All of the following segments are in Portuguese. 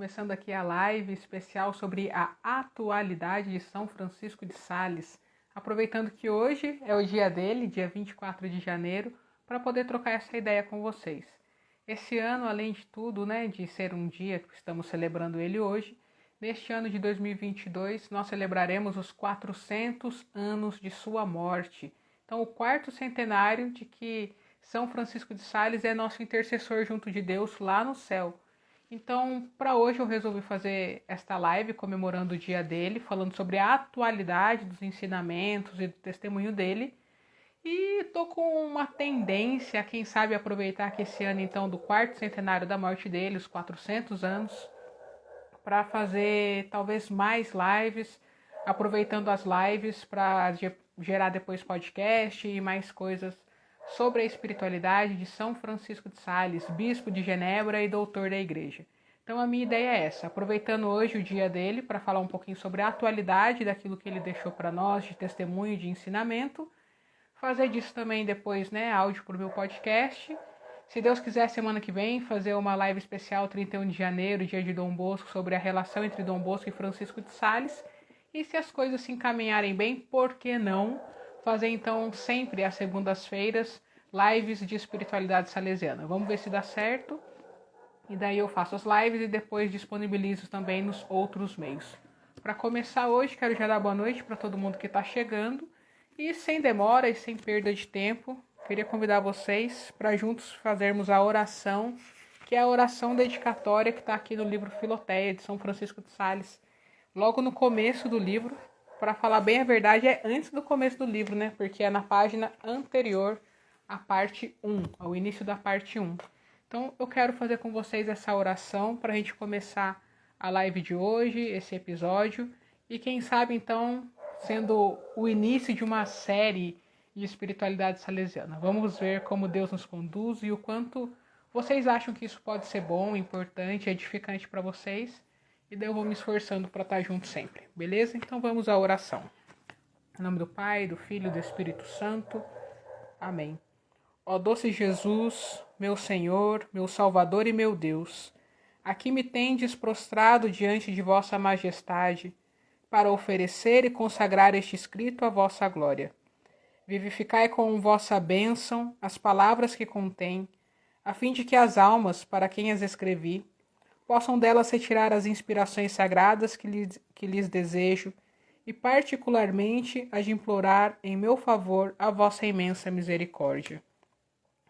Começando aqui a live especial sobre a atualidade de São Francisco de Sales. Aproveitando que hoje é o dia dele, dia 24 de janeiro, para poder trocar essa ideia com vocês. Esse ano, além de tudo, de ser um dia que estamos celebrando ele hoje, neste ano de 2022 nós celebraremos os 400 anos de sua morte. Então, o quarto centenário de que São Francisco de Sales é nosso intercessor junto de Deus lá no céu. Então, para hoje eu resolvi fazer esta live comemorando o dia dele, falando sobre a atualidade dos ensinamentos e do testemunho dele. E tô com uma tendência a, quem sabe, aproveitar que esse ano, então, do quarto centenário da morte dele, os 400 anos, para fazer talvez mais lives, aproveitando as lives para gerar depois podcast e mais coisas sobre a espiritualidade de São Francisco de Sales, bispo de Genebra e doutor da igreja. Então a minha ideia é essa, aproveitando hoje o dia dele para falar um pouquinho sobre a atualidade daquilo que ele deixou para nós, de testemunho, de ensinamento, fazer disso também depois, áudio para o meu podcast. Se Deus quiser, semana que vem, fazer uma live especial 31 de janeiro, dia de Dom Bosco, sobre a relação entre Dom Bosco e Francisco de Sales. E se as coisas se encaminharem bem, por que não fazer então sempre às segundas-feiras lives de espiritualidade salesiana? Vamos ver se dá certo. E daí eu faço as lives e depois disponibilizo também nos outros meios. Para começar hoje, quero já dar boa noite para todo mundo que está chegando. E sem demora e sem perda de tempo, queria convidar vocês para juntos fazermos a oração, que é a oração dedicatória que está aqui no livro Filoteia, de São Francisco de Sales. Logo no começo do livro, para falar bem a verdade, é antes do começo do livro, porque é na página anterior à parte 1, ao início da parte 1. Então eu quero fazer com vocês essa oração para a gente começar a live de hoje, esse episódio, e quem sabe então sendo o início de uma série de espiritualidade salesiana. Vamos ver como Deus nos conduz e o quanto vocês acham que isso pode ser bom, importante, edificante para vocês. E daí eu vou me esforçando para estar junto sempre, beleza? Então vamos à oração. Em nome do Pai, do Filho e do Espírito Santo. Amém. Ó doce Jesus, meu Senhor, meu Salvador e meu Deus, aqui me tendes prostrado diante de vossa majestade, para oferecer e consagrar este escrito à vossa glória. Vivificai com vossa bênção as palavras que contém, a fim de que as almas, para quem as escrevi, possam delas retirar as inspirações sagradas que lhes desejo, e particularmente as de implorar em meu favor a vossa imensa misericórdia.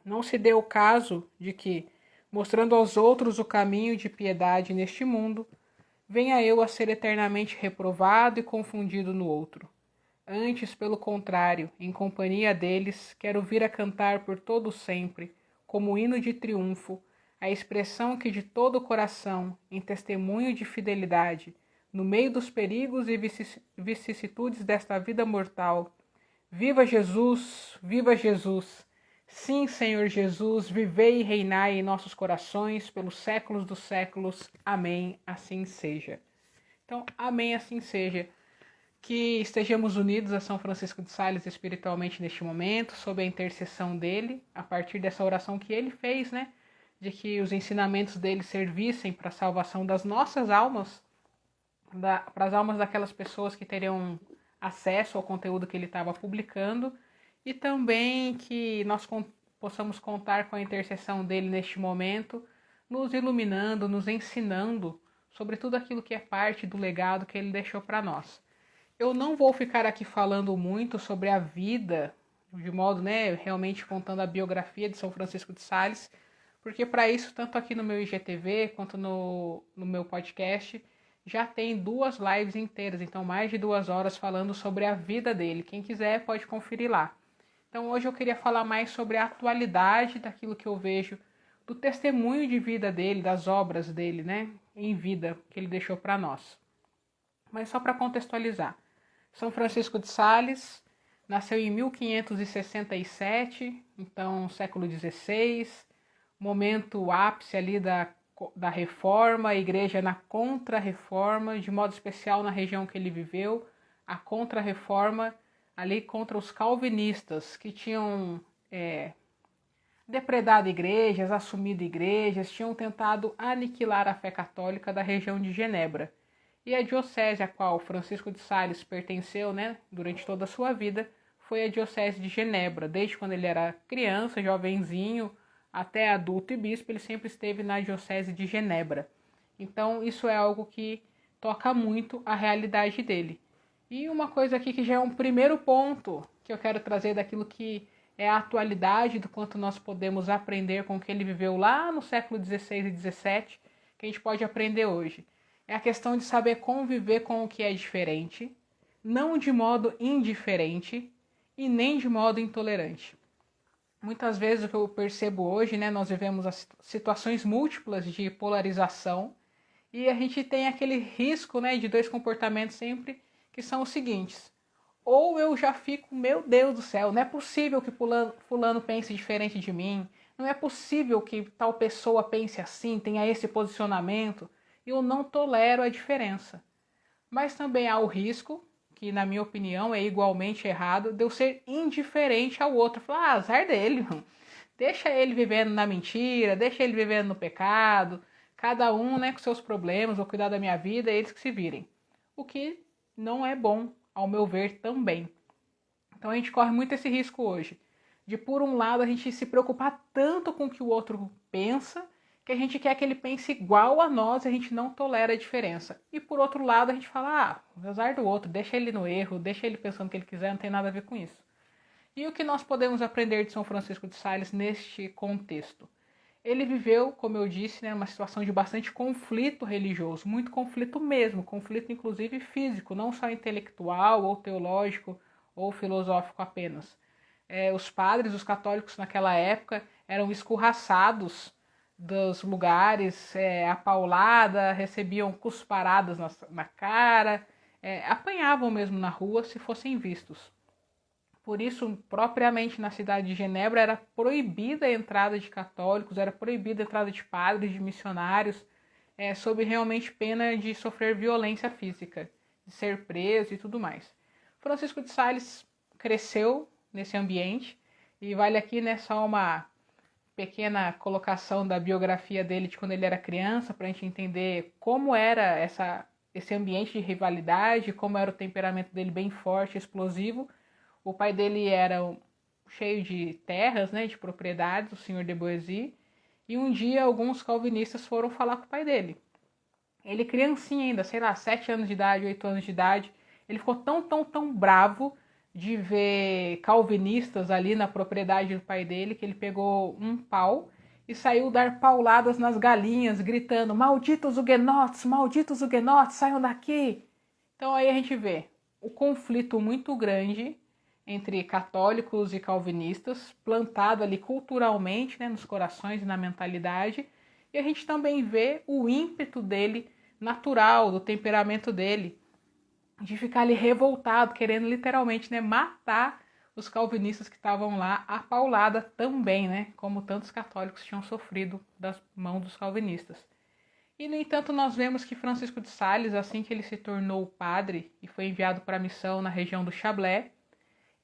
Não se dê o caso de que, mostrando aos outros o caminho de piedade neste mundo, venha eu a ser eternamente reprovado e confundido no outro. Antes, pelo contrário, em companhia deles, quero vir a cantar por todo sempre, como hino de triunfo, a expressão que de todo o coração, em testemunho de fidelidade, no meio dos perigos e vicissitudes desta vida mortal, viva Jesus, viva Jesus! Sim, Senhor Jesus, vivei e reinai em nossos corações pelos séculos dos séculos. Amém, assim seja. Então, amém, assim seja. Que estejamos unidos a São Francisco de Sales espiritualmente neste momento, sob a intercessão dele, a partir dessa oração que ele fez, de que os ensinamentos dele servissem para a salvação das nossas almas, para as almas daquelas pessoas que teriam acesso ao conteúdo que ele estava publicando, e também que nós possamos contar com a intercessão dele neste momento, nos iluminando, nos ensinando sobre tudo aquilo que é parte do legado que ele deixou para nós. Eu não vou ficar aqui falando muito sobre a vida, de modo, realmente contando a biografia de São Francisco de Sales, porque para isso, tanto aqui no meu IGTV quanto no meu podcast, já tem 2 lives inteiras, então mais de 2 horas falando sobre a vida dele. Quem quiser pode conferir lá. Então hoje eu queria falar mais sobre a atualidade daquilo que eu vejo, do testemunho de vida dele, das obras dele, em vida, que ele deixou para nós. Mas só para contextualizar. São Francisco de Sales nasceu em 1567, então século XVI, momento ápice ali da reforma, a igreja na contra-reforma, de modo especial na região que ele viveu, a contra-reforma ali contra os calvinistas, que tinham depredado igrejas, assumido igrejas, tinham tentado aniquilar a fé católica da região de Genebra. E a diocese a qual Francisco de Sales pertenceu, né, durante toda a sua vida, foi a diocese de Genebra. Desde quando ele era criança, jovenzinho, até adulto e bispo, ele sempre esteve na diocese de Genebra. Então isso é algo que toca muito a realidade dele. E uma coisa aqui que já é um primeiro ponto que eu quero trazer daquilo que é a atualidade, do quanto nós podemos aprender com o que ele viveu lá no século XVI e XVII, que a gente pode aprender hoje. É a questão de saber conviver com o que é diferente, não de modo indiferente e nem de modo intolerante. Muitas vezes o que eu percebo hoje, né, nós vivemos as situações múltiplas de polarização e a gente tem aquele risco, né, de dois comportamentos sempre que são os seguintes. Ou eu já fico, meu Deus do céu, não é possível que fulano pense diferente de mim, não é possível que tal pessoa pense assim, tenha esse posicionamento, eu não tolero a diferença. Mas também há o risco, que na minha opinião é igualmente errado, de eu ser indiferente ao outro. Falar, azar dele, mano. Deixa ele vivendo na mentira, deixa ele vivendo no pecado, cada um, né, com seus problemas, vou cuidar da minha vida, eles que se virem. O que não é bom, ao meu ver, também. Então a gente corre muito esse risco hoje, de por um lado a gente se preocupar tanto com o que o outro pensa, que a gente quer que ele pense igual a nós e a gente não tolera a diferença. E por outro lado a gente fala, azar do outro, deixa ele no erro, deixa ele pensando o que ele quiser, não tem nada a ver com isso. E o que nós podemos aprender de São Francisco de Sales neste contexto? Ele viveu, como eu disse, né, uma situação de bastante conflito religioso, muito conflito mesmo, conflito inclusive físico, não só intelectual ou teológico ou filosófico apenas. Os padres, os católicos naquela época, eram escorraçados dos lugares, a paulada, recebiam cusparadas na cara, apanhavam mesmo na rua se fossem vistos. Por isso, propriamente na cidade de Genebra, era proibida a entrada de católicos, era proibida a entrada de padres, de missionários, sob realmente pena de sofrer violência física, de ser preso e tudo mais. Francisco de Sales cresceu nesse ambiente, e vale aqui, né, só uma pequena colocação da biografia dele de quando ele era criança, para a gente entender como era esse ambiente de rivalidade, como era o temperamento dele bem forte, explosivo. O pai dele era cheio de terras, né, de propriedades, o senhor de Boisy, e um dia alguns calvinistas foram falar com o pai dele. Ele criancinha ainda, sei lá, 7 anos de idade, 8 anos de idade, ele ficou tão bravo de ver calvinistas ali na propriedade do pai dele, que ele pegou um pau e saiu dar pauladas nas galinhas, gritando, malditos huguenotes, saiam daqui! Então aí a gente vê o conflito muito grande entre católicos e calvinistas, plantado ali culturalmente, né, nos corações e na mentalidade, e a gente também vê o ímpeto dele natural, do temperamento dele, de ficar ali revoltado, querendo literalmente, né, matar os calvinistas que estavam lá a paulada também, né, como tantos católicos tinham sofrido das mãos dos calvinistas. E, no entanto, nós vemos que Francisco de Sales, assim que ele se tornou padre e foi enviado para a missão na região do Chablais,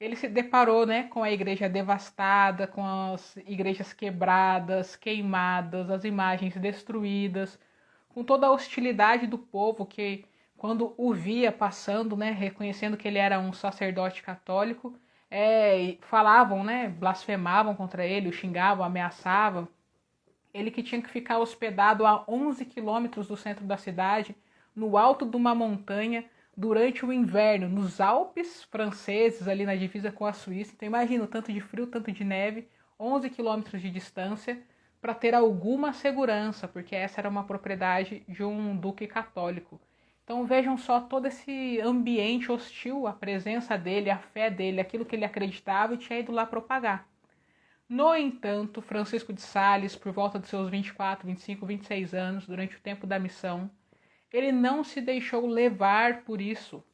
ele se deparou, né, com a igreja devastada, com as igrejas quebradas, queimadas, as imagens destruídas, com toda a hostilidade do povo que, quando o via passando, né, reconhecendo que ele era um sacerdote católico, falavam, né, blasfemavam contra ele, o xingavam, ameaçavam. Ele que tinha que ficar hospedado a 11 quilômetros do centro da cidade, no alto de uma montanha, durante o inverno, nos Alpes franceses, ali na divisa com a Suíça. Então imagina o tanto de frio, tanto de neve, 11 quilômetros de distância, para ter alguma segurança, porque essa era uma propriedade de um duque católico. Então vejam só todo esse ambiente hostil, a presença dele, a fé dele, aquilo que ele acreditava e tinha ido lá propagar. No entanto, Francisco de Sales, por volta dos seus 24, 25, 26 anos, durante o tempo da missão, ele não se deixou levar por isso,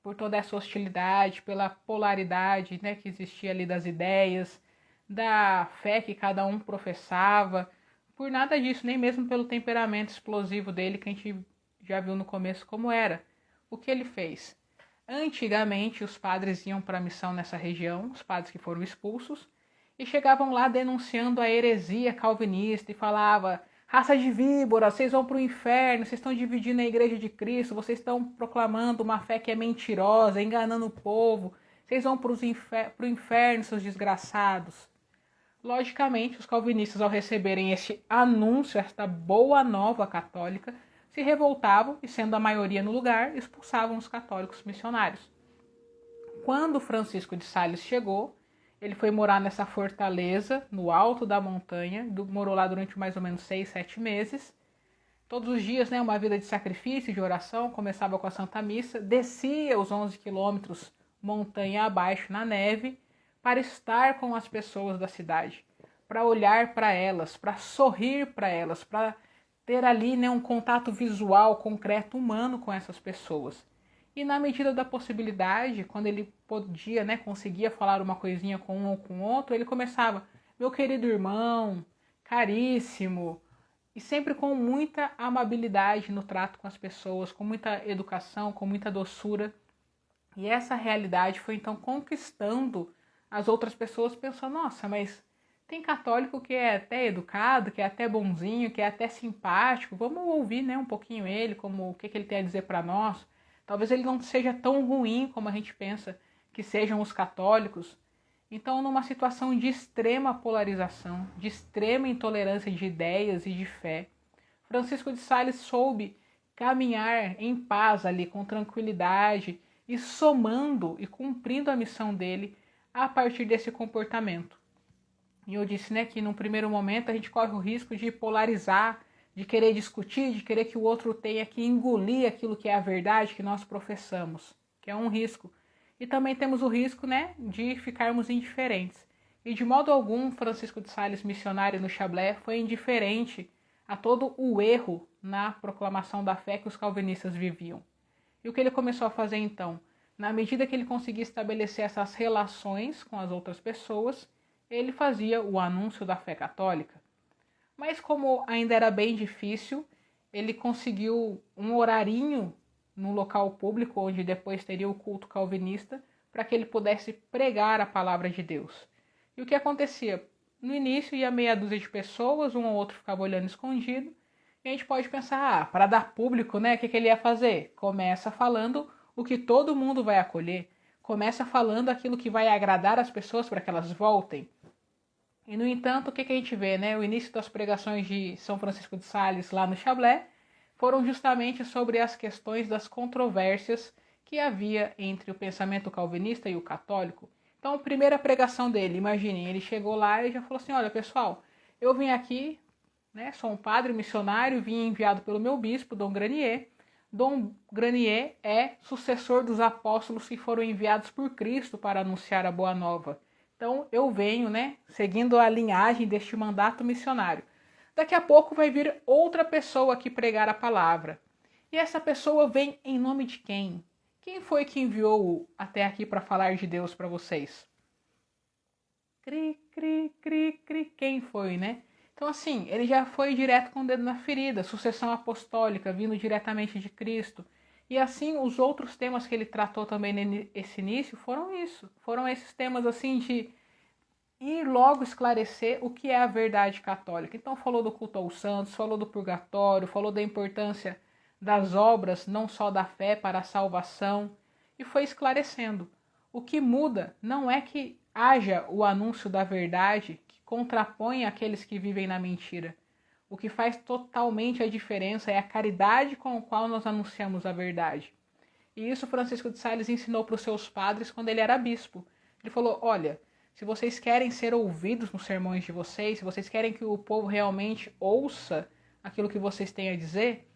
por toda essa hostilidade, pela polaridade, né, que existia ali das ideias, da fé que cada um professava, por nada disso, nem mesmo pelo temperamento explosivo dele, que a gente já viu no começo como era. O que ele fez? Antigamente, os padres iam para a missão nessa região, os padres que foram expulsos, e chegavam lá denunciando a heresia calvinista e falava: raça de víbora, vocês vão para o inferno, vocês estão dividindo a igreja de Cristo, vocês estão proclamando uma fé que é mentirosa, enganando o povo, vocês vão para o inferno, seus desgraçados. Logicamente, os calvinistas, ao receberem este anúncio, esta boa nova católica, se revoltavam e, sendo a maioria no lugar, expulsavam os católicos missionários. Quando Francisco de Sales chegou, ele foi morar nessa fortaleza, no alto da montanha, morou lá durante mais ou menos 6, 7 meses. Todos os dias, né, uma vida de sacrifício e de oração, começava com a Santa Missa, descia os 11 quilômetros montanha abaixo na neve, para estar com as pessoas da cidade, para olhar para elas, para sorrir para elas, para ter ali, né, um contato visual, concreto, humano com essas pessoas. E na medida da possibilidade, quando ele podia, né, conseguia falar uma coisinha com um ou com outro, ele começava: meu querido irmão, caríssimo, e sempre com muita amabilidade no trato com as pessoas, com muita educação, com muita doçura. E essa realidade foi então conquistando as outras pessoas, pensando: nossa, mas tem católico que é até educado, que é até bonzinho, que é até simpático, vamos ouvir, né, um pouquinho ele, como o que ele tem a dizer para nós. Talvez ele não seja tão ruim como a gente pensa que sejam os católicos. Então, numa situação de extrema polarização, de extrema intolerância de ideias e de fé, Francisco de Sales soube caminhar em paz ali, com tranquilidade, e somando e cumprindo a missão dele a partir desse comportamento. E eu disse, né, que num primeiro momento a gente corre o risco de polarizar, de querer discutir, de querer que o outro tenha que engolir aquilo que é a verdade que nós professamos, que é um risco. E também temos o risco, né, de ficarmos indiferentes. E de modo algum, Francisco de Sales, missionário no Chablais, foi indiferente a todo o erro na proclamação da fé que os calvinistas viviam. E o que ele começou a fazer então? Na medida que ele conseguia estabelecer essas relações com as outras pessoas, ele fazia o anúncio da fé católica. Mas como ainda era bem difícil, ele conseguiu um horarinho no local público, onde depois teria o culto calvinista, para que ele pudesse pregar a palavra de Deus. E o que acontecia? No início ia meia dúzia de pessoas, um ou outro ficava olhando escondido, e a gente pode pensar, para dar público, né, o que ele ia fazer? Começa falando o que todo mundo vai acolher, começa falando aquilo que vai agradar as pessoas para que elas voltem. E, no entanto, o que a gente vê, né? O início das pregações de São Francisco de Sales lá no Chablais foram justamente sobre as questões das controvérsias que havia entre o pensamento calvinista e o católico. Então, a primeira pregação dele, imaginem, ele chegou lá e já falou assim: olha, pessoal, eu vim aqui, né, sou um padre missionário, vim enviado pelo meu bispo, Dom Granier. Dom Granier é sucessor dos apóstolos que foram enviados por Cristo para anunciar a Boa Nova. Então eu venho, né, seguindo a linhagem deste mandato missionário. Daqui a pouco vai vir outra pessoa aqui pregar a palavra. E essa pessoa vem em nome de quem? Quem foi que enviou-o até aqui para falar de Deus para vocês? Cri, cri, cri, cri. Quem foi, né? Então, assim, ele já foi direto com o dedo na ferida, sucessão apostólica, vindo diretamente de Cristo. E assim, os outros temas que ele tratou também nesse início foram isso. Foram esses temas, assim, de ir logo esclarecer o que é a verdade católica. Então, falou do culto aos santos, falou do purgatório, falou da importância das obras, não só da fé para a salvação, e foi esclarecendo. O que muda não é que haja o anúncio da verdade que contrapõe aqueles que vivem na mentira. O que faz totalmente a diferença é a caridade com a qual nós anunciamos a verdade. E isso Francisco de Sales ensinou para os seus padres quando ele era bispo. Ele falou, olha, se vocês querem ser ouvidos nos sermões de vocês, se vocês querem que o povo realmente ouça aquilo que vocês têm a dizer,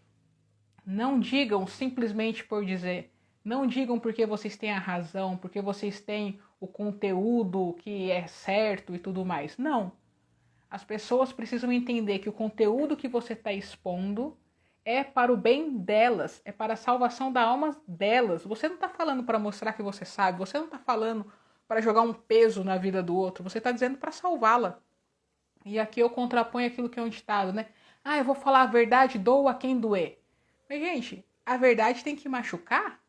não digam simplesmente por dizer. Não digam porque vocês têm a razão, porque vocês têm o conteúdo que é certo e tudo mais. Não. As pessoas precisam entender que o conteúdo que você está expondo é para o bem delas, é para a salvação da alma delas. Você não está falando para mostrar que você sabe, você não está falando para jogar um peso na vida do outro, você está dizendo para salvá-la. E aqui eu contraponho aquilo que é um ditado, né? Eu vou falar a verdade, doa quem doer. Mas, gente, a verdade tem que machucar?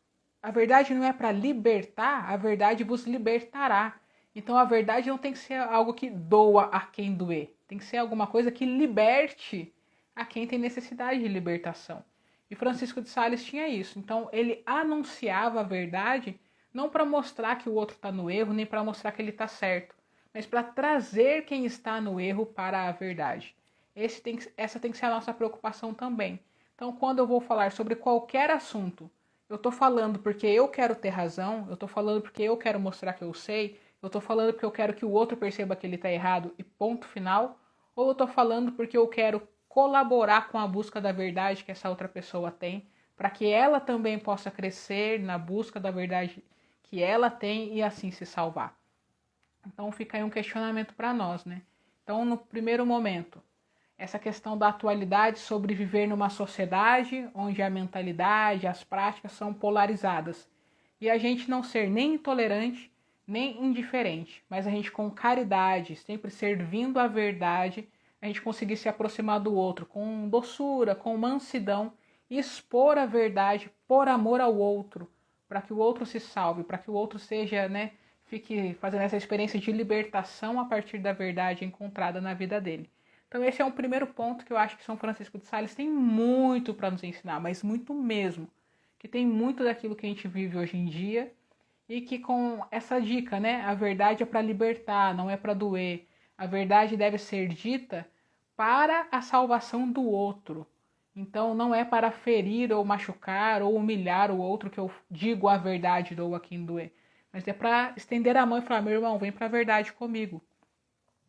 A verdade não é para libertar, a verdade vos libertará. Então a verdade não tem que ser algo que doa a quem doer, tem que ser alguma coisa que liberte a quem tem necessidade de libertação. E Francisco de Sales tinha isso. Então ele anunciava a verdade não para mostrar que o outro está no erro, nem para mostrar que ele está certo, mas para trazer quem está no erro para a verdade. Essa tem que ser a nossa preocupação também. Então, quando eu vou falar sobre qualquer assunto, eu estou falando porque eu quero ter razão, eu estou falando porque eu quero mostrar que eu sei, eu estou falando porque eu quero que o outro perceba que ele está errado e ponto final, ou eu estou falando porque eu quero colaborar com a busca da verdade que essa outra pessoa tem, para que ela também possa crescer na busca da verdade que ela tem e assim se salvar. Então fica aí um questionamento para nós, né? Então, no primeiro momento, essa questão da atualidade sobre viver numa sociedade onde a mentalidade, as práticas são polarizadas. E a gente não ser nem intolerante, nem indiferente, mas a gente com caridade, sempre servindo a verdade, a gente conseguir se aproximar do outro com doçura, com mansidão, e expor a verdade por amor ao outro, para que o outro se salve, para que o outro seja, né, fique fazendo essa experiência de libertação a partir da verdade encontrada na vida dele. Então esse é um primeiro ponto que eu acho que São Francisco de Sales tem muito para nos ensinar, mas muito mesmo, que tem muito daquilo que a gente vive hoje em dia e que com essa dica, né, a verdade é para libertar, não é para doer. A verdade deve ser dita para a salvação do outro. Então não é para ferir ou machucar ou humilhar o outro que eu digo a verdade, dou a quem doer, mas é para estender a mão e falar: meu irmão, vem para a verdade comigo.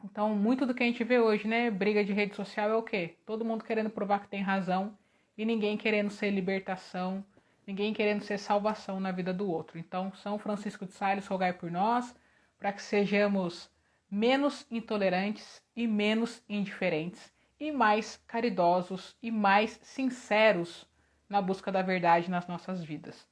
Então, muito do que a gente vê hoje, né, briga de rede social é o quê? Todo mundo querendo provar que tem razão e ninguém querendo ser libertação, ninguém querendo ser salvação na vida do outro. Então, São Francisco de Sales, rogai por nós, para que sejamos menos intolerantes e menos indiferentes e mais caridosos e mais sinceros na busca da verdade nas nossas vidas.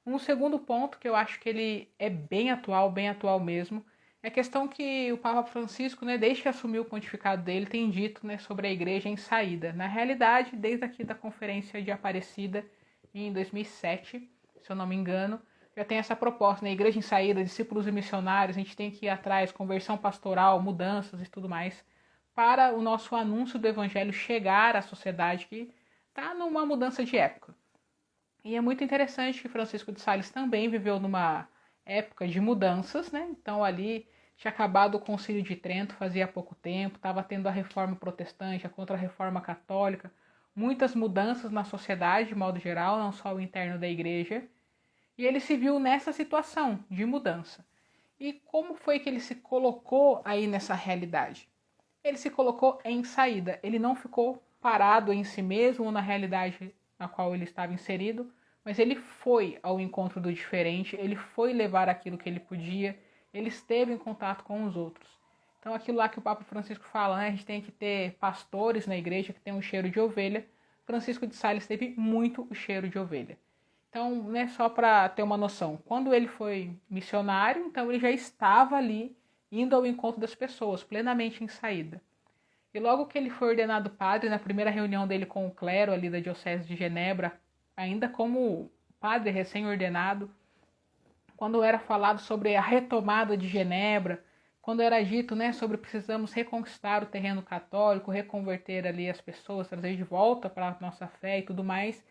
Um segundo ponto que eu acho que ele é bem atual mesmo, é a questão que o Papa Francisco, né, desde que assumiu o pontificado dele, tem dito, né, sobre a igreja em saída. Na realidade, desde aqui da Conferência de Aparecida, em 2007, se eu não me engano, já tem essa proposta, né, igreja em saída, discípulos e missionários, a gente tem que ir atrás, conversão pastoral, mudanças e tudo mais, para o nosso anúncio do evangelho chegar à sociedade que está numa mudança de época. E é muito interessante que Francisco de Sales também viveu numa época de mudanças, né? Então ali tinha acabado o Concílio de Trento fazia pouco tempo, estava tendo a Reforma Protestante, a Contra-Reforma Católica, muitas mudanças na sociedade de modo geral, não só o interno da igreja. E ele se viu nessa situação de mudança. E como foi que ele se colocou aí nessa realidade? Ele se colocou em saída, ele não ficou parado em si mesmo ou na realidade na qual ele estava inserido, mas ele foi ao encontro do diferente, ele foi levar aquilo que ele podia, ele esteve em contato com os outros. Então aquilo lá que o Papa Francisco fala, né, a gente tem que ter pastores na igreja que tem um cheiro de ovelha. Francisco de Sales teve muito o cheiro de ovelha. Então, né, só para ter uma noção, quando ele foi missionário, então ele já estava ali indo ao encontro das pessoas, plenamente em saída. E logo que ele foi ordenado padre, na primeira reunião dele com o clero ali da Diocese de Genebra, ainda como padre recém-ordenado, quando era falado sobre a retomada de Genebra, quando era dito, né, sobre precisamos reconquistar o terreno católico, reconverter ali as pessoas, trazer de volta para a nossa fé e tudo mais,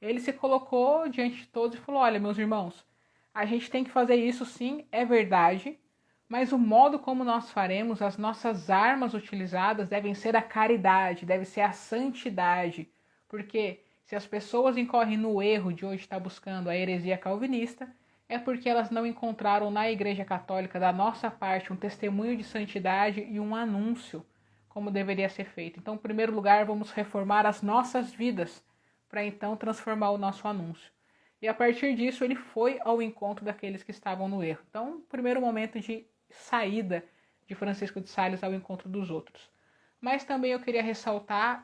ele se colocou diante de todos e falou: olha, meus irmãos, a gente tem que fazer isso sim, é verdade, mas o modo como nós faremos, as nossas armas utilizadas devem ser a caridade, deve ser a santidade, porque se as pessoas incorrem no erro de hoje estar buscando a heresia calvinista, é porque elas não encontraram na Igreja Católica, da nossa parte, um testemunho de santidade e um anúncio, como deveria ser feito. Então, em primeiro lugar, vamos reformar as nossas vidas, para então transformar o nosso anúncio. E a partir disso, ele foi ao encontro daqueles que estavam no erro. Então, primeiro momento de saída de Francisco de Sales ao encontro dos outros. Mas também eu queria ressaltar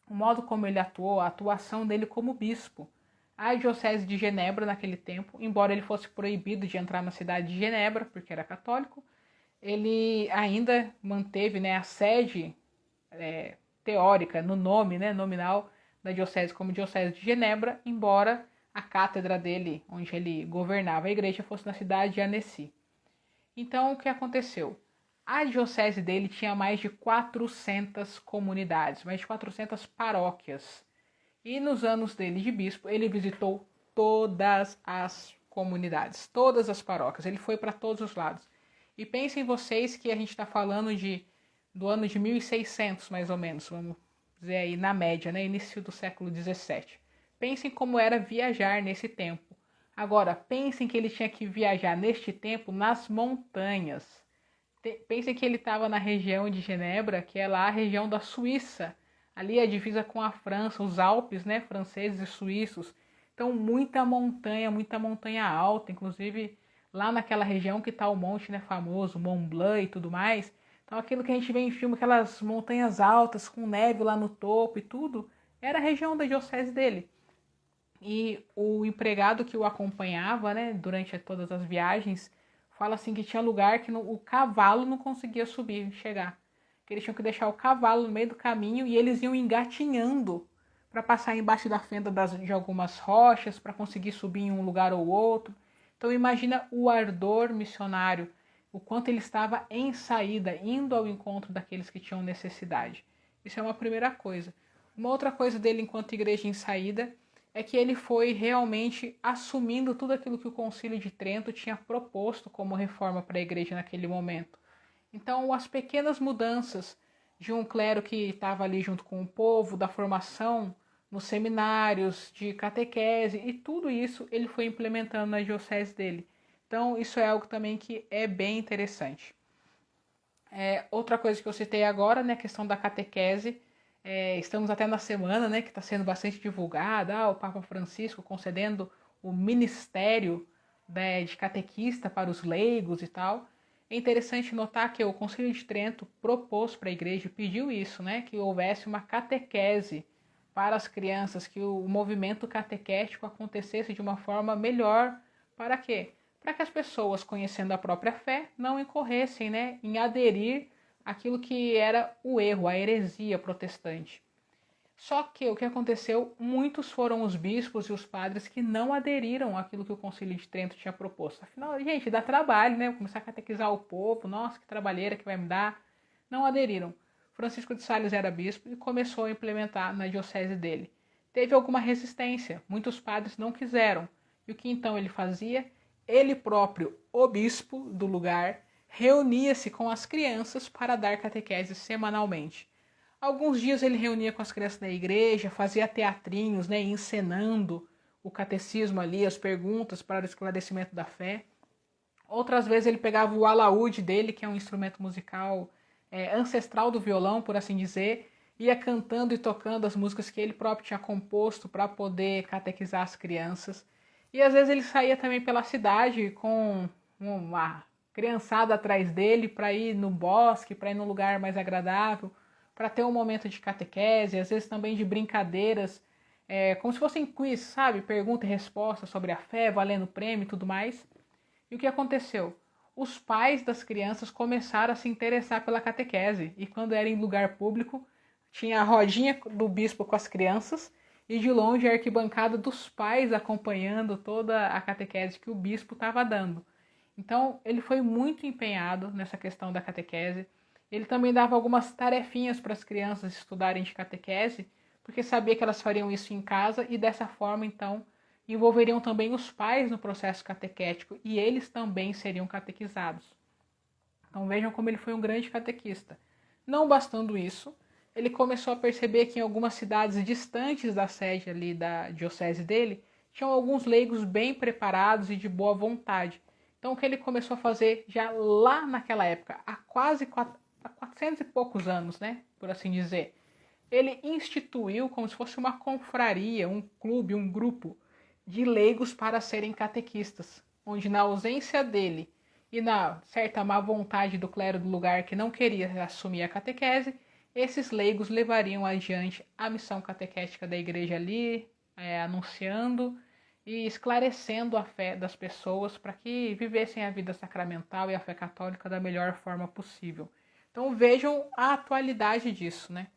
o modo como ele atuou, a atuação dele como bispo. A Diocese de Genebra, naquele tempo, embora ele fosse proibido de entrar na cidade de Genebra, porque era católico, ele ainda manteve, né, a sede teórica, no nome, né, nominal, da Diocese como Diocese de Genebra, embora a cátedra dele, onde ele governava a igreja, fosse na cidade de Annecy. Então, o que aconteceu? A diocese dele tinha mais de 400 comunidades, mais de 400 paróquias. E nos anos dele de bispo, ele visitou todas as comunidades, todas as paróquias. Ele foi para todos os lados. E pensem vocês que a gente está falando do ano de 1600, mais ou menos, vamos dizer aí na média, né? Início do século 17. Pensem como era viajar nesse tempo. Agora, pensem que ele tinha que viajar neste tempo nas montanhas. Pensem que ele estava na região de Genebra, que é lá a região da Suíça. Ali a divisa com a França, os Alpes, né, franceses e suíços. Então, muita montanha alta, inclusive lá naquela região que está o monte, né, famoso, Mont Blanc e tudo mais. Então, aquilo que a gente vê em filme, aquelas montanhas altas com neve lá no topo e tudo, era a região da diocese dele. E o empregado que o acompanhava, né, durante todas as viagens, fala assim que tinha lugar que o cavalo não conseguia subir, chegar. Que eles tinham que deixar o cavalo no meio do caminho e eles iam engatinhando para passar embaixo da fenda de algumas rochas para conseguir subir em um lugar ou outro. Então imagina o ardor missionário, o quanto ele estava em saída, indo ao encontro daqueles que tinham necessidade. Isso é uma primeira coisa. Uma outra coisa dele enquanto igreja em saída é que ele foi realmente assumindo tudo aquilo que o Concílio de Trento tinha proposto como reforma para a igreja naquele momento. Então, as pequenas mudanças de um clero que estava ali junto com o povo, da formação nos seminários, de catequese, e tudo isso ele foi implementando na diocese dele. Então, isso é algo também que é bem interessante. Outra coisa que eu citei agora, né, a questão da catequese. Estamos até na semana, né, que está sendo bastante divulgada, o Papa Francisco concedendo o ministério, né, de catequista para os leigos e tal. É interessante notar que o Concílio de Trento propôs para a igreja, pediu isso, né, que houvesse uma catequese para as crianças, que o movimento catequético acontecesse de uma forma melhor. Para quê? Para que as pessoas, conhecendo a própria fé, não incorressem, né, em aderir aquilo que era o erro, a heresia protestante. Só que o que aconteceu, muitos foram os bispos e os padres que não aderiram àquilo que o Concílio de Trento tinha proposto. Afinal, gente, dá trabalho, né? Começar a catequizar o povo, nossa, que trabalheira que vai me dar. Não aderiram. Francisco de Sales era bispo e começou a implementar na diocese dele. Teve alguma resistência, muitos padres não quiseram. E o que então ele fazia? Ele próprio, o bispo do lugar, reunia-se com as crianças para dar catequese semanalmente. Alguns dias ele reunia com as crianças da igreja, fazia teatrinhos, né, encenando o catecismo ali, as perguntas para o esclarecimento da fé. Outras vezes ele pegava o alaúde dele, que é um instrumento musical ancestral do violão, por assim dizer, ia cantando e tocando as músicas que ele próprio tinha composto para poder catequizar as crianças. E às vezes ele saía também pela cidade com uma criançada atrás dele para ir no bosque, para ir num lugar mais agradável, para ter um momento de catequese, às vezes também de brincadeiras, como se fossem quiz, sabe? Pergunta e resposta sobre a fé, valendo prêmio e tudo mais. E o que aconteceu? Os pais das crianças começaram a se interessar pela catequese, e quando era em lugar público, tinha a rodinha do bispo com as crianças, e de longe a arquibancada dos pais acompanhando toda a catequese que o bispo estava dando. Então, ele foi muito empenhado nessa questão da catequese. Ele também dava algumas tarefinhas para as crianças estudarem de catequese, porque sabia que elas fariam isso em casa e dessa forma, então, envolveriam também os pais no processo catequético e eles também seriam catequizados. Então vejam como ele foi um grande catequista. Não bastando isso, ele começou a perceber que em algumas cidades distantes da sede ali da diocese dele, tinham alguns leigos bem preparados e de boa vontade. Então o que ele começou a fazer já lá naquela época, há 400 e poucos anos, né, por assim dizer, ele instituiu como se fosse uma confraria, um clube, um grupo de leigos para serem catequistas, onde na ausência dele e na certa má vontade do clero do lugar que não queria assumir a catequese, esses leigos levariam adiante a missão catequética da igreja ali, anunciando e esclarecendo a fé das pessoas para que vivessem a vida sacramental e a fé católica da melhor forma possível. Então vejam a atualidade disso, né?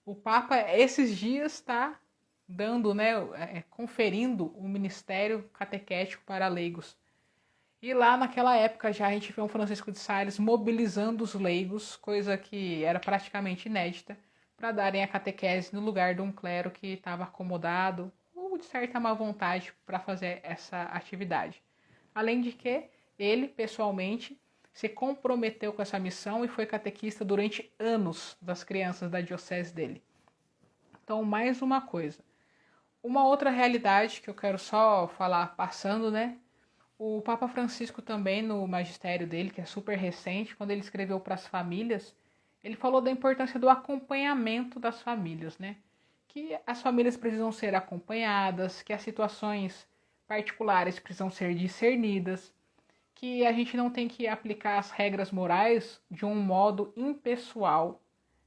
O Papa, esses dias, está dando, né, conferindo o ministério catequético para leigos. E lá naquela época já a gente vê um Francisco de Sales mobilizando os leigos, coisa que era praticamente inédita, para darem a catequese no lugar de um clero que estava acomodado ou de certa má vontade para fazer essa atividade. Além de que ele, pessoalmente, se comprometeu com essa missão e foi catequista durante anos das crianças da diocese dele. Então, mais uma coisa. Uma outra realidade que eu quero só falar passando, né? O Papa Francisco também, no magistério dele, que é super recente, quando ele escreveu para as famílias, ele falou da importância do acompanhamento das famílias, né? Que as famílias precisam ser acompanhadas, que as situações particulares precisam ser discernidas, que a gente não tem que aplicar as regras morais de um modo impessoal,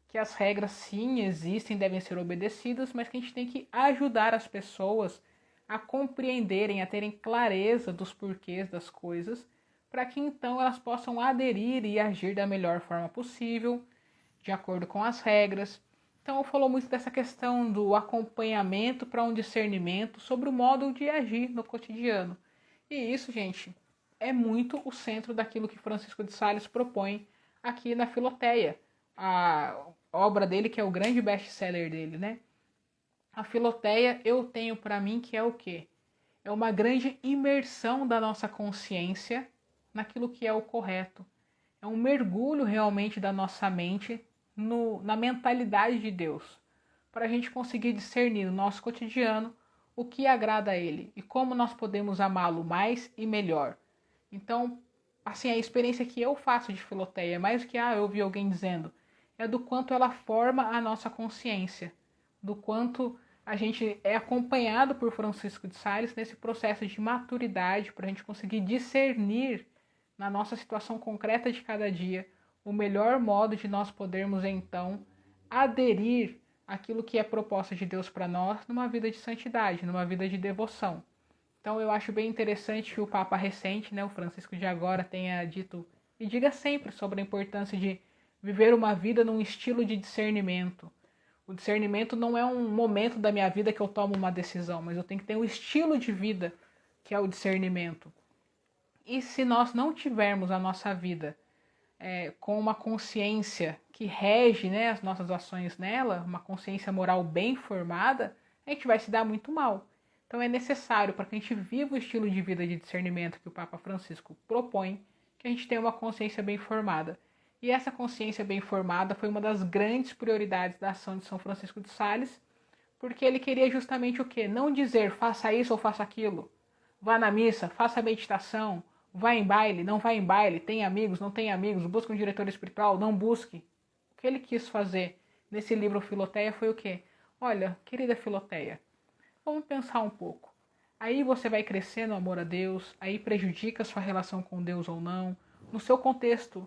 que as regras sim existem, devem ser obedecidas, mas que a gente tem que ajudar as pessoas a compreenderem, a terem clareza dos porquês das coisas, para que então elas possam aderir e agir da melhor forma possível, de acordo com as regras. Então, falou muito dessa questão do acompanhamento para um discernimento sobre o modo de agir no cotidiano. E isso, gente, é muito o centro daquilo que Francisco de Sales propõe aqui na Filoteia, a obra dele que é o grande best-seller dele, né? A Filoteia eu tenho para mim que é o quê? É uma grande imersão da nossa consciência naquilo que é o correto. É um mergulho realmente da nossa mente na mentalidade de Deus, para a gente conseguir discernir no nosso cotidiano o que agrada a Ele e como nós podemos amá-lo mais e melhor. Então, assim, a experiência que eu faço de Filoteia, mais do que eu ouvi alguém dizendo, é do quanto ela forma a nossa consciência, do quanto a gente é acompanhado por Francisco de Sales nesse processo de maturidade para a gente conseguir discernir na nossa situação concreta de cada dia o melhor modo de nós podermos então aderir àquilo que é proposta de Deus para nós numa vida de santidade, numa vida de devoção. Então eu acho bem interessante que o Papa recente, né, o Francisco de agora, tenha dito e diga sempre sobre a importância de viver uma vida num estilo de discernimento. O discernimento não é um momento da minha vida que eu tomo uma decisão, mas eu tenho que ter um estilo de vida que é o discernimento. E se nós não tivermos a nossa vida com uma consciência que rege, né, as nossas ações nela, uma consciência moral bem formada, a gente vai se dar muito mal. Então é necessário, para que a gente viva o estilo de vida de discernimento que o Papa Francisco propõe, que a gente tenha uma consciência bem formada. E essa consciência bem formada foi uma das grandes prioridades da ação de São Francisco de Sales, porque ele queria justamente o quê? Não dizer faça isso ou faça aquilo. Vá na missa, faça meditação, vá em baile, não vá em baile, tem amigos, não tem amigos, busque um diretor espiritual, não busque. O que ele quis fazer nesse livro Filoteia foi o quê? Olha, querida Filoteia, vamos pensar um pouco. Aí você vai crescer no amor a Deus, aí prejudica a sua relação com Deus ou não, no seu contexto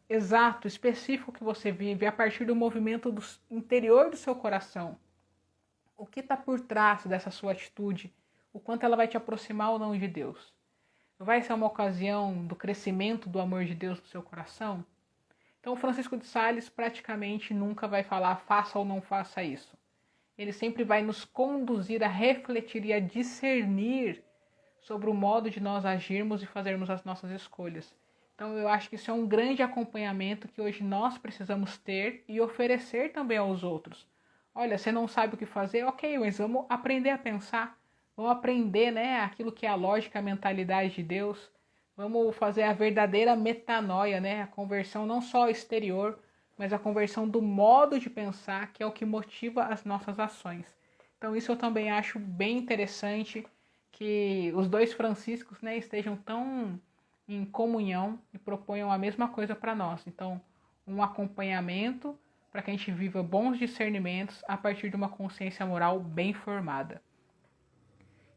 exato, específico que você vive, a partir do movimento do interior do seu coração. O que está por trás dessa sua atitude? O quanto ela vai te aproximar ou não de Deus? Vai ser uma ocasião do crescimento do amor de Deus no seu coração? Então, o Francisco de Sales praticamente nunca vai falar faça ou não faça isso. Ele sempre vai nos conduzir a refletir e a discernir sobre o modo de nós agirmos e fazermos as nossas escolhas. Então, eu acho que isso é um grande acompanhamento que hoje nós precisamos ter e oferecer também aos outros. Olha, você não sabe o que fazer? Ok, mas vamos aprender a pensar. Vamos aprender, né, aquilo que é a lógica, a mentalidade de Deus. Vamos fazer a verdadeira metanoia, né, a conversão não só exterior, mas a conversão do modo de pensar, que é o que motiva as nossas ações. Então isso eu também acho bem interessante, que os dois franciscos, né, estejam tão em comunhão e proponham a mesma coisa para nós. Então, um acompanhamento para que a gente viva bons discernimentos a partir de uma consciência moral bem formada.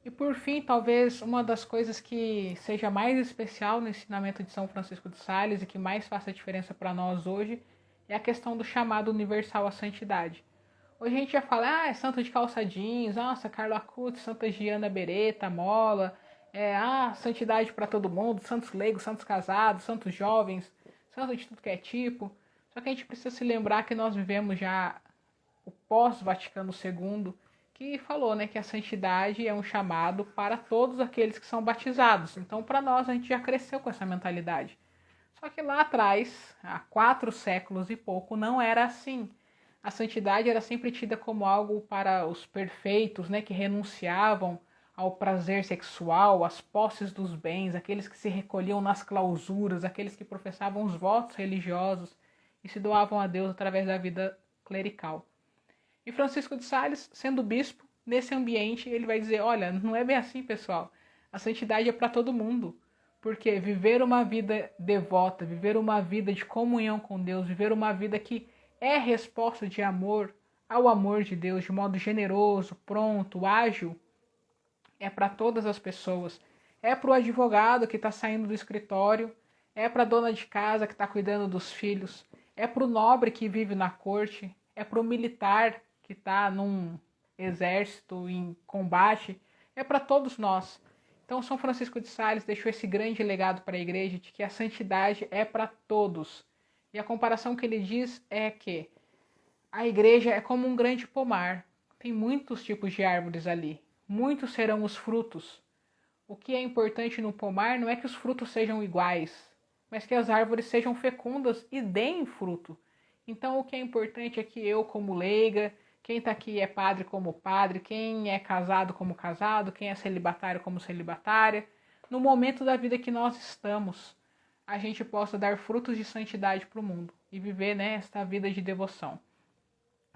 E por fim, talvez uma das coisas que seja mais especial no ensinamento de São Francisco de Sales e que mais faça diferença para nós hoje é a questão do chamado universal à santidade. Hoje a gente já fala, é santo de calça jeans, nossa, Carlo Acutis, Santa Giana Beretta, Mola, santidade para todo mundo, santos leigos, santos casados, santos jovens, santo de tudo que é tipo. Só que a gente precisa se lembrar que nós vivemos já o pós-Vaticano II, que falou, né, que a santidade é um chamado para todos aqueles que são batizados. Então, para nós, a gente já cresceu com essa mentalidade. Só que lá atrás, há 4 séculos e pouco, não era assim. A santidade era sempre tida como algo para os perfeitos, né, que renunciavam ao prazer sexual, às posses dos bens, aqueles que se recolhiam nas clausuras, aqueles que professavam os votos religiosos e se doavam a Deus através da vida clerical. E Francisco de Sales, sendo bispo, nesse ambiente, ele vai dizer, olha, não é bem assim, pessoal. A santidade é para todo mundo. Porque viver uma vida devota, viver uma vida de comunhão com Deus, viver uma vida que é resposta de amor ao amor de Deus, de modo generoso, pronto, ágil, é para todas as pessoas. É para o advogado que está saindo do escritório, é para a dona de casa que está cuidando dos filhos, é para o nobre que vive na corte, é para o militar que está num exército em combate, é para todos nós. Então, São Francisco de Sales deixou esse grande legado para a igreja de que a santidade é para todos. E a comparação que ele diz é que a igreja é como um grande pomar. Tem muitos tipos de árvores ali. Muitos serão os frutos. O que é importante no pomar não é que os frutos sejam iguais, mas que as árvores sejam fecundas e deem fruto. Então, o que é importante é que eu, como leiga, quem está aqui é padre como padre, quem é casado como casado, quem é celibatário como celibatária, no momento da vida que nós estamos, a gente possa dar frutos de santidade para o mundo e viver, né, esta vida de devoção.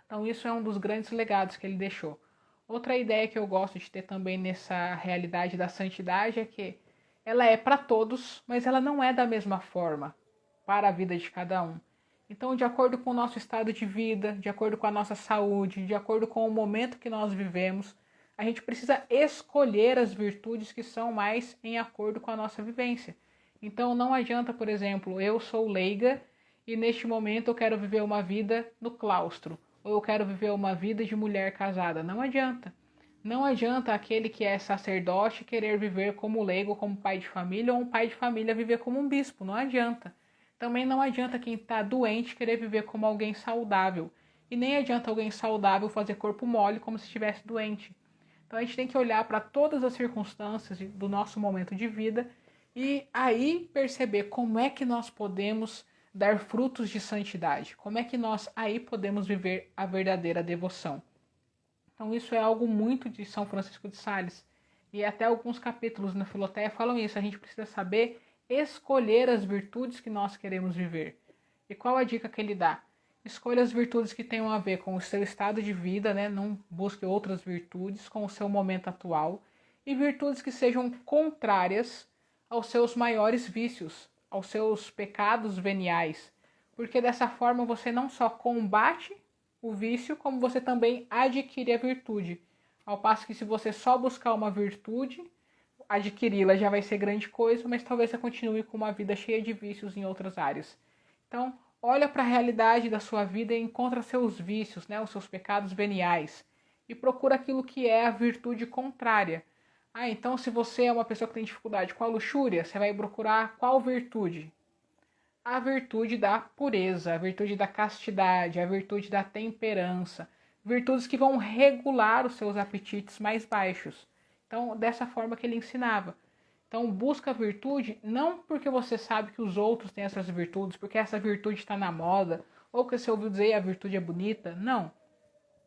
Então isso é um dos grandes legados que ele deixou. Outra ideia que eu gosto de ter também nessa realidade da santidade é que ela é para todos, mas ela não é da mesma forma para a vida de cada um. Então, de acordo com o nosso estado de vida, de acordo com a nossa saúde, de acordo com o momento que nós vivemos, a gente precisa escolher as virtudes que são mais em acordo com a nossa vivência. Então, não adianta, por exemplo, eu sou leiga e neste momento eu quero viver uma vida no claustro, ou eu quero viver uma vida de mulher casada. Não adianta. Não adianta aquele que é sacerdote querer viver como leigo, como pai de família, ou um pai de família viver como um bispo. Não adianta. Também não adianta quem está doente querer viver como alguém saudável. E nem adianta alguém saudável fazer corpo mole como se estivesse doente. Então a gente tem que olhar para todas as circunstâncias do nosso momento de vida e aí perceber como é que nós podemos dar frutos de santidade. Como é que nós aí podemos viver a verdadeira devoção. Então isso é algo muito de São Francisco de Sales. E até alguns capítulos na Filoteia falam isso. A gente precisa saber escolher as virtudes que nós queremos viver. E qual a dica que ele dá? Escolha as virtudes que tenham a ver com o seu estado de vida, né? Não busque outras virtudes, com o seu momento atual. E virtudes que sejam contrárias aos seus maiores vícios, aos seus pecados veniais. Porque dessa forma você não só combate o vício, como você também adquire a virtude. Ao passo que se você só buscar uma virtude, adquiri-la já vai ser grande coisa, mas talvez você continue com uma vida cheia de vícios em outras áreas. Então, olha para a realidade da sua vida e encontra seus vícios, né, os seus pecados veniais, e procura aquilo que é a virtude contrária. Ah, então se você é uma pessoa que tem dificuldade com a luxúria, você vai procurar qual virtude? A virtude da pureza, a virtude da castidade, a virtude da temperança, virtudes que vão regular os seus apetites mais baixos. Então, dessa forma que ele ensinava. Então, busca a virtude não porque você sabe que os outros têm essas virtudes, porque essa virtude está na moda, ou que você ouviu dizer a virtude é bonita. Não.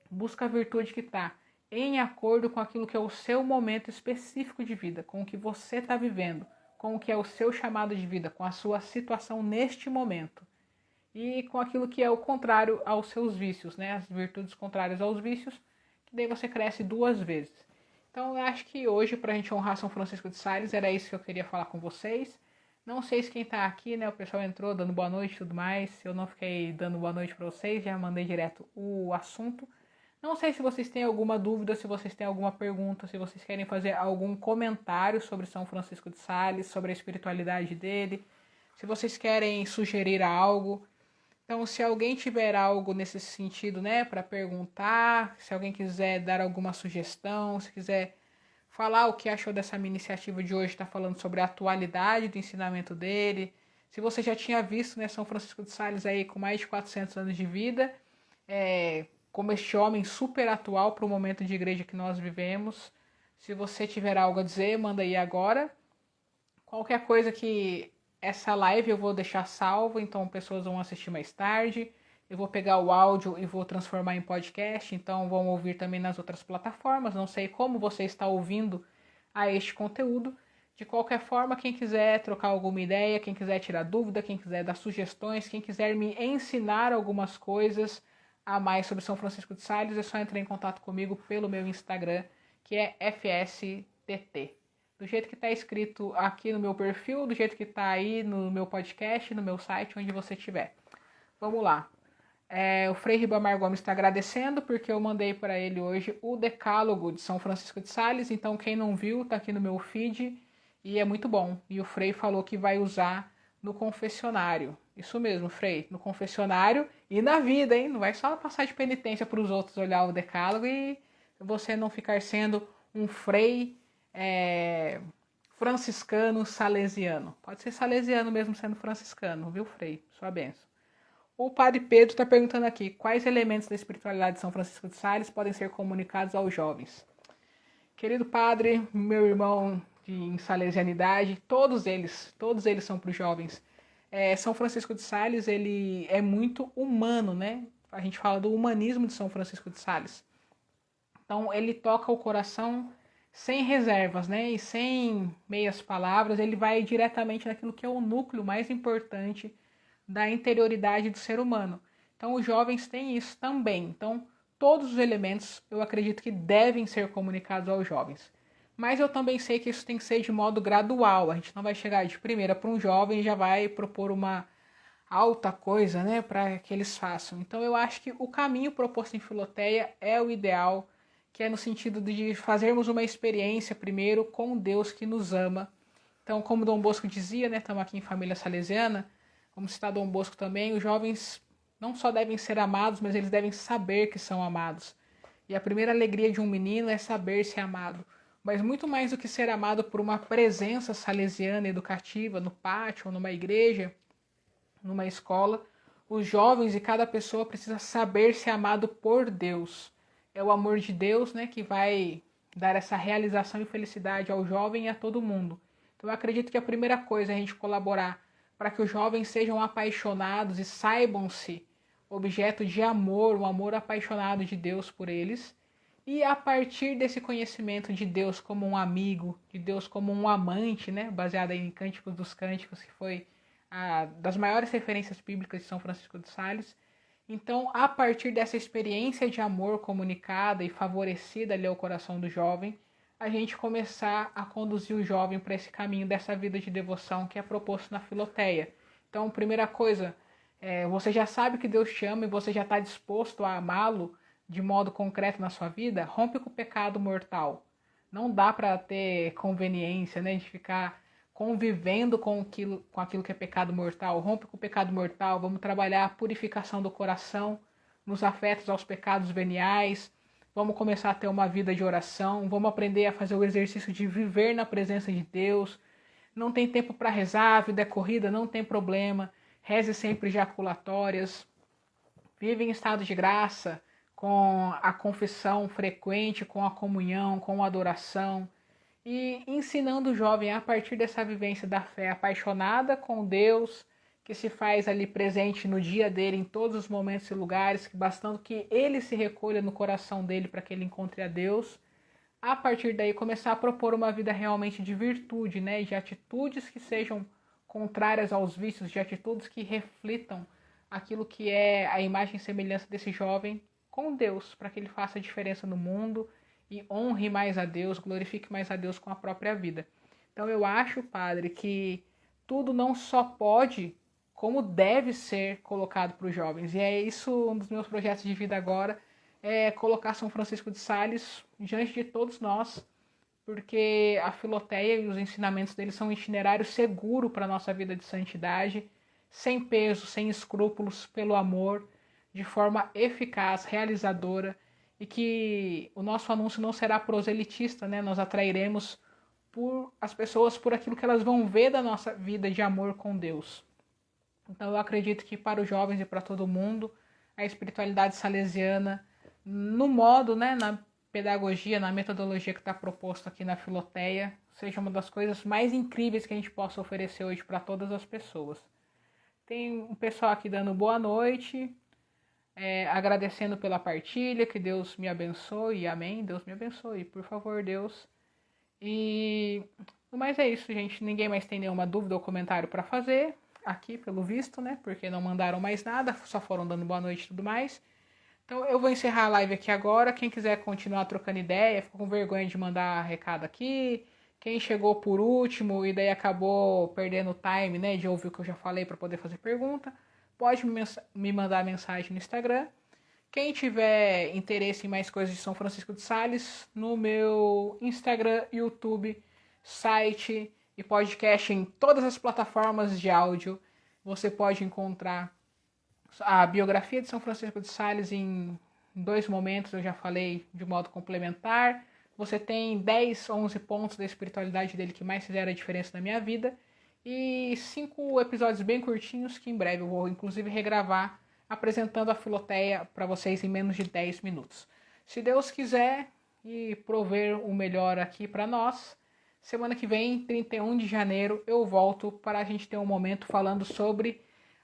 Busca a virtude que está em acordo com aquilo que é o seu momento específico de vida, com o que você está vivendo, com o que é o seu chamado de vida, com a sua situação neste momento. E com aquilo que é o contrário aos seus vícios, né? As virtudes contrárias aos vícios, que daí você cresce 2 vezes. Então eu acho que hoje, para a gente honrar São Francisco de Sales, era isso que eu queria falar com vocês. Não sei se quem está aqui, né? O pessoal entrou dando boa noite e tudo mais. Eu não fiquei dando boa noite para vocês, já mandei direto o assunto. Não sei se vocês têm alguma dúvida, se vocês têm alguma pergunta, se vocês querem fazer algum comentário sobre São Francisco de Sales, sobre a espiritualidade dele, se vocês querem sugerir algo. Então, se alguém tiver algo nesse sentido, né, para perguntar, se alguém quiser dar alguma sugestão, se quiser falar o que achou dessa minha iniciativa de hoje, está falando sobre a atualidade do ensinamento dele, se você já tinha visto, né, São Francisco de Sales aí com mais de 400 anos de vida, como este homem super atual para o momento de igreja que nós vivemos. Se você tiver algo a dizer, manda aí agora. Qualquer coisa que essa live eu vou deixar salvo, então pessoas vão assistir mais tarde. Eu vou pegar o áudio e vou transformar em podcast, então vão ouvir também nas outras plataformas. Não sei como você está ouvindo a este conteúdo. De qualquer forma, quem quiser trocar alguma ideia, quem quiser tirar dúvida, quem quiser dar sugestões, quem quiser me ensinar algumas coisas a mais sobre São Francisco de Sales, é só entrar em contato comigo pelo meu Instagram, que é FSTT. Do jeito que está escrito aqui no meu perfil, do jeito que está aí no meu podcast, no meu site, onde você estiver. Vamos lá. O Frei Ribamar Gomes está agradecendo porque eu mandei para ele hoje o decálogo de São Francisco de Sales, então quem não viu está aqui no meu feed e é muito bom. E o Frei falou que vai usar no confessionário. Isso mesmo, Frei, no confessionário e na vida, hein? Não vai só passar de penitência para os outros olhar o decálogo e você não ficar sendo um Frei franciscano salesiano. Pode ser salesiano mesmo sendo franciscano, viu, Frei? Sua bênção. O Padre Pedro está perguntando aqui, quais elementos da espiritualidade de São Francisco de Sales podem ser comunicados aos jovens? Querido Padre, meu irmão em salesianidade, todos eles são para os jovens. São Francisco de Sales, ele é muito humano, né? A gente fala do humanismo de São Francisco de Sales. Então, ele toca o coração sem reservas, né? E sem meias palavras, ele vai diretamente naquilo que é o núcleo mais importante da interioridade do ser humano. Então, os jovens têm isso também. Então, todos os elementos eu acredito que devem ser comunicados aos jovens. Mas eu também sei que isso tem que ser de modo gradual. A gente não vai chegar de primeira para um jovem e já vai propor uma alta coisa, né, para que eles façam. Então, eu acho que o caminho proposto em Filoteia é o ideal, que é no sentido de fazermos uma experiência primeiro com Deus que nos ama. Então, como Dom Bosco dizia, né, estamos aqui em família salesiana, como citar Dom Bosco também, os jovens não só devem ser amados, mas eles devem saber que são amados. E a primeira alegria de um menino é saber ser amado. Mas muito mais do que ser amado por uma presença salesiana educativa no pátio ou numa igreja, numa escola, os jovens e cada pessoa precisa saber ser amado por Deus. É o amor de Deus, né, que vai dar essa realização e felicidade ao jovem e a todo mundo. Então eu acredito que a primeira coisa é a gente colaborar para que os jovens sejam apaixonados e saibam-se objeto de amor, um amor apaixonado de Deus por eles. E a partir desse conhecimento de Deus como um amigo, de Deus como um amante, né, baseado em Cânticos dos Cânticos, que foi das maiores referências bíblicas de São Francisco de Sales. Então, a partir dessa experiência de amor comunicada e favorecida ali ao coração do jovem, a gente começar a conduzir o jovem para esse caminho dessa vida de devoção que é proposto na Filoteia. Então, primeira coisa, você já sabe que Deus te ama e você já está disposto a amá-lo de modo concreto na sua vida, rompe com o pecado mortal. Não dá para ter conveniência, né, de ficar convivendo com aquilo que é pecado mortal. Rompe com o pecado mortal, vamos trabalhar a purificação do coração, nos afetos aos pecados veniais, vamos começar a ter uma vida de oração, vamos aprender a fazer o exercício de viver na presença de Deus. Não tem tempo para rezar, a vida é corrida, não tem problema. Reze sempre ejaculatórias. Vive em estado de graça, com a confissão frequente, com a comunhão, com a adoração. E ensinando o jovem a partir dessa vivência da fé apaixonada com Deus, que se faz ali presente no dia dele, em todos os momentos e lugares, que bastando que ele se recolha no coração dele para que ele encontre a Deus, a partir daí começar a propor uma vida realmente de virtude, né? De atitudes que sejam contrárias aos vícios, de atitudes que reflitam aquilo que é a imagem e semelhança desse jovem com Deus, para que ele faça a diferença no mundo e honre mais a Deus, glorifique mais a Deus com a própria vida. Então eu acho, Padre, que tudo não só pode, como deve ser colocado para os jovens. E é isso, um dos meus projetos de vida agora, é colocar São Francisco de Sales diante de todos nós, porque a Filoteia e os ensinamentos dele são um itinerário seguro para a nossa vida de santidade, sem peso, sem escrúpulos, pelo amor, de forma eficaz, realizadora, e que o nosso anúncio não será proselitista, né? Nós atrairemos as pessoas por aquilo que elas vão ver da nossa vida de amor com Deus. Então eu acredito que para os jovens e para todo mundo, a espiritualidade salesiana no modo, né, na pedagogia, na metodologia que está proposto aqui na Filoteia, seja uma das coisas mais incríveis que a gente possa oferecer hoje para todas as pessoas. Tem um pessoal aqui dando boa noite, agradecendo pela partilha, que Deus me abençoe, amém, Deus me abençoe, por favor, Deus. E mas é isso, gente, ninguém mais tem nenhuma dúvida ou comentário para fazer, aqui pelo visto, né, porque não mandaram mais nada, só foram dando boa noite e tudo mais. Então eu vou encerrar a live aqui agora. Quem quiser continuar trocando ideia, ficou com vergonha de mandar recado aqui. Quem chegou por último e daí acabou perdendo o time, né, de ouvir o que eu já falei para poder fazer pergunta, pode me mandar mensagem no Instagram. Quem tiver interesse em mais coisas de São Francisco de Sales, no meu Instagram, YouTube, site e podcast em todas as plataformas de áudio, você pode encontrar a biografia de São Francisco de Sales em 2 momentos, eu já falei de modo complementar. Você tem 10, 11 pontos da espiritualidade dele que mais fizeram a diferença na minha vida. E 5 episódios bem curtinhos que em breve eu vou inclusive regravar, apresentando a Filoteia para vocês em menos de 10 minutos. Se Deus quiser e prover o melhor aqui para nós, semana que vem, 31 de janeiro, eu volto para a gente ter um momento falando sobre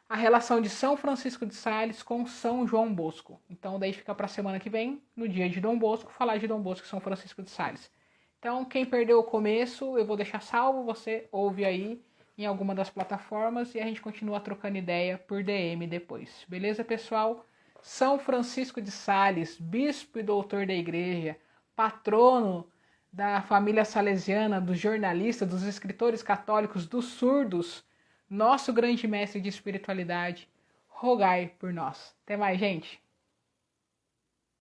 a relação de São Francisco de Sales com São João Bosco. Então daí fica para a semana que vem, no dia de Dom Bosco, falar de Dom Bosco e São Francisco de Sales. Então quem perdeu o começo, eu vou deixar salvo, você ouve aí em alguma das plataformas e a gente continua trocando ideia por DM depois. Beleza, pessoal? São Francisco de Sales, bispo e doutor da igreja, patrono da família salesiana, dos jornalistas, dos escritores católicos, dos surdos, nosso grande mestre de espiritualidade, rogai por nós. Até mais, gente!